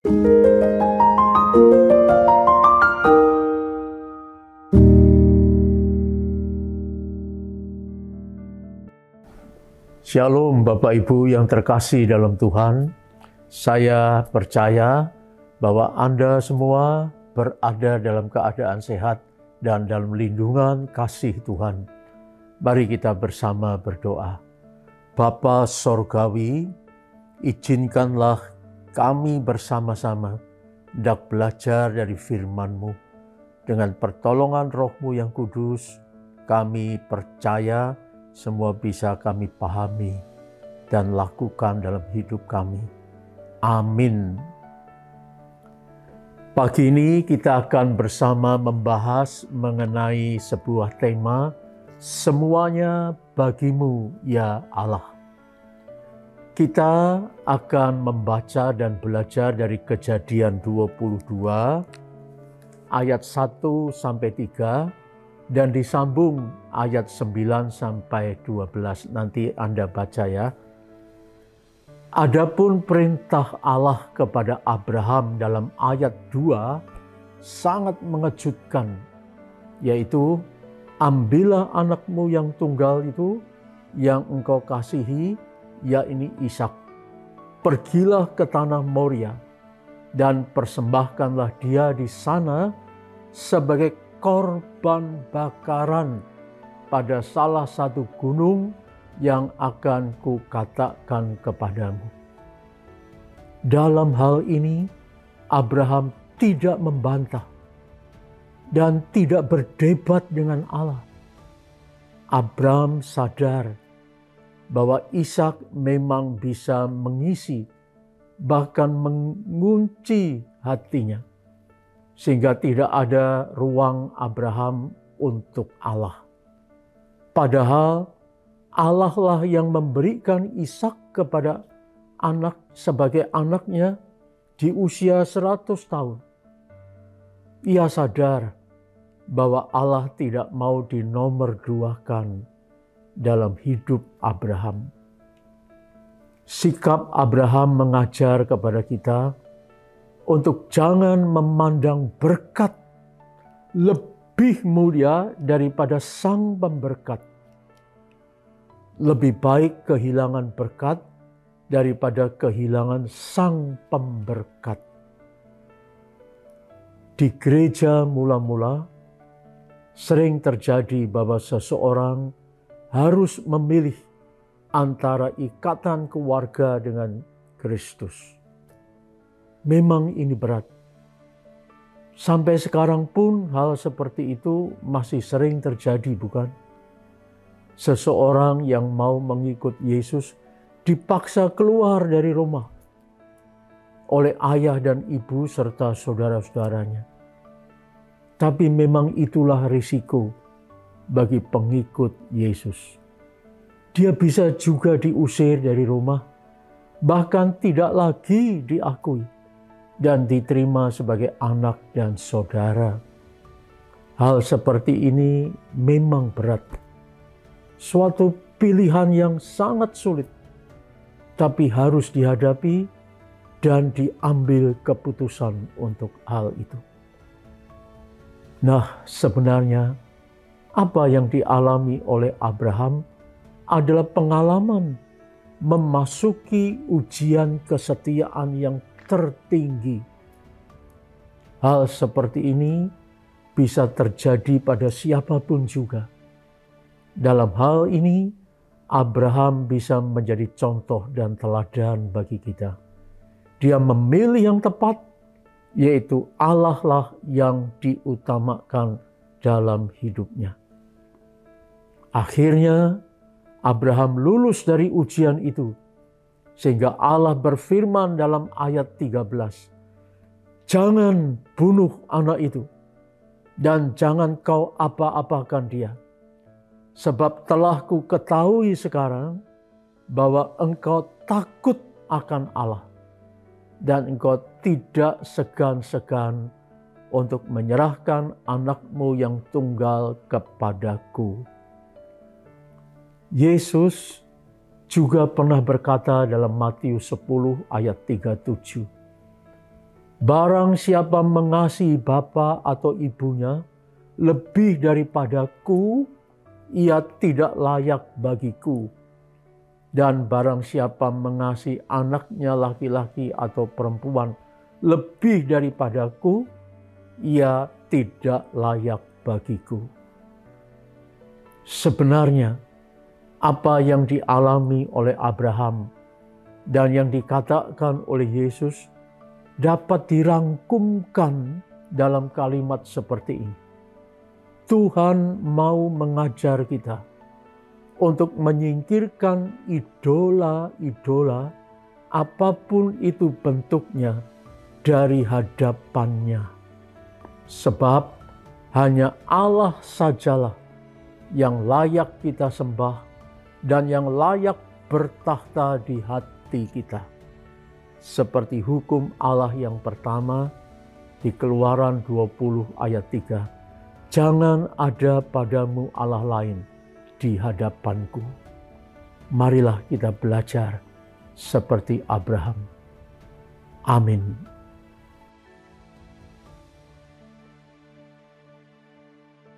Shalom Bapak Ibu yang terkasih dalam Tuhan. Saya percaya bahwa Anda semua berada dalam keadaan sehat dan dalam lindungan kasih Tuhan. Mari kita bersama berdoa. Bapa Sorgawi, izinkanlah kami bersama-sama hendak belajar dari firman-Mu. Dengan pertolongan Roh-Mu yang kudus, kami percaya semua bisa kami pahami dan lakukan dalam hidup kami. Amin. Pagi ini kita akan bersama membahas mengenai sebuah tema, semuanya bagimu ya Allah. Kita akan membaca dan belajar dari Kejadian 22 ayat 1 sampai 3 dan disambung ayat 9 sampai 12. Nanti Anda baca ya. Adapun perintah Allah kepada Abraham dalam ayat 2 sangat mengejutkan, yaitu ambillah anakmu yang tunggal itu yang engkau kasihi, yakni Ishak. Pergilah ke tanah Moria dan persembahkanlah dia di sana sebagai korban bakaran pada salah satu gunung yang akan kukatakan kepadamu. Dalam hal ini, Abraham tidak membantah dan tidak berdebat dengan Allah. Abraham sadar bahwa Ishak memang bisa mengisi, bahkan mengunci hatinya, sehingga tidak ada ruang Abraham untuk Allah. Padahal Allah lah yang memberikan Ishak kepada anak sebagai anaknya di usia 100 tahun. Ia sadar bahwa Allah tidak mau dinomorduakan dalam hidup Abraham. Sikap Abraham mengajar kepada kita untuk jangan memandang berkat lebih mulia daripada sang pemberkat. Lebih baik kehilangan berkat daripada kehilangan sang pemberkat. Di gereja mula-mula sering terjadi bahwa seseorang harus memilih antara ikatan keluarga dengan Kristus. Memang ini berat. Sampai sekarang pun hal seperti itu masih sering terjadi, bukan? Seseorang yang mau mengikut Yesus dipaksa keluar dari rumah oleh ayah dan ibu serta saudara-saudaranya. Tapi memang itulah risiko bagi pengikut Yesus. Dia bisa juga diusir dari rumah, bahkan tidak lagi diakui dan diterima sebagai anak dan saudara. Hal seperti ini memang berat. Suatu pilihan yang sangat sulit, tapi harus dihadapi dan diambil keputusan untuk hal itu. Nah, sebenarnya apa yang dialami oleh Abraham adalah pengalaman memasuki ujian kesetiaan yang tertinggi. Hal seperti ini bisa terjadi pada siapapun juga. Dalam hal ini, Abraham bisa menjadi contoh dan teladan bagi kita. Dia memilih yang tepat, yaitu Allah lah yang diutamakan dalam hidupnya. Akhirnya, Abraham lulus dari ujian itu, sehingga Allah berfirman dalam ayat 13, "Jangan bunuh anak itu, dan jangan kau apa-apakan dia. Sebab telah ku ketahui sekarang bahwa engkau takut akan Allah, dan engkau tidak segan-segan untuk menyerahkan anakmu yang tunggal kepadaku." Yesus juga pernah berkata dalam Matius 10 ayat 37, Barang siapa mengasihi bapa atau ibunya lebih daripadaku, ia tidak layak bagiku. Dan barang siapa mengasihi anaknya laki-laki atau perempuan lebih daripadaku, ia tidak layak bagiku. Sebenarnya, apa yang dialami oleh Abraham dan yang dikatakan oleh Yesus dapat dirangkumkan dalam kalimat seperti ini. Tuhan mau mengajar kita untuk menyingkirkan idola-idola apapun itu bentuknya dari hadapannya. Sebab hanya Allah sajalah yang layak kita sembah dan yang layak bertakhta di hati kita. Seperti hukum Allah yang pertama di Keluaran 20 ayat 3. Jangan ada padamu Allah lain di hadapanku. Marilah kita belajar seperti Abraham. Amin.